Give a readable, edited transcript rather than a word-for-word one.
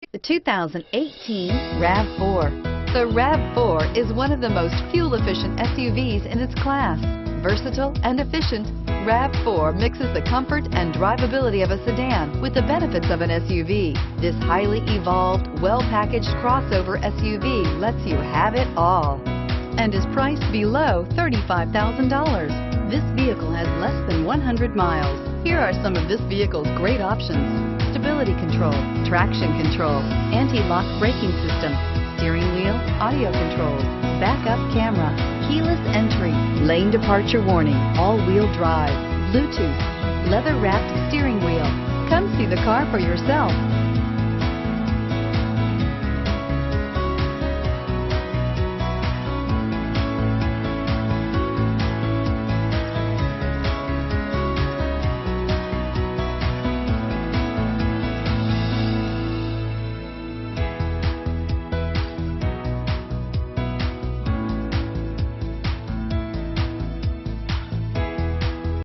The 2018 RAV4. The RAV4 is one of the most fuel-efficient SUVs in its class. Versatile and efficient, RAV4 mixes the comfort and drivability of a sedan with the benefits of an SUV. This highly evolved, well-packaged crossover SUV lets you have it all and is priced below $35,000. This vehicle has less than 100 miles. Here are some of this vehicle's great options: stability control, traction control, anti-lock braking system, steering wheel audio controls, backup camera, keyless entry, lane departure warning, all-wheel drive, Bluetooth, leather-wrapped steering wheel. Come see the car for yourself.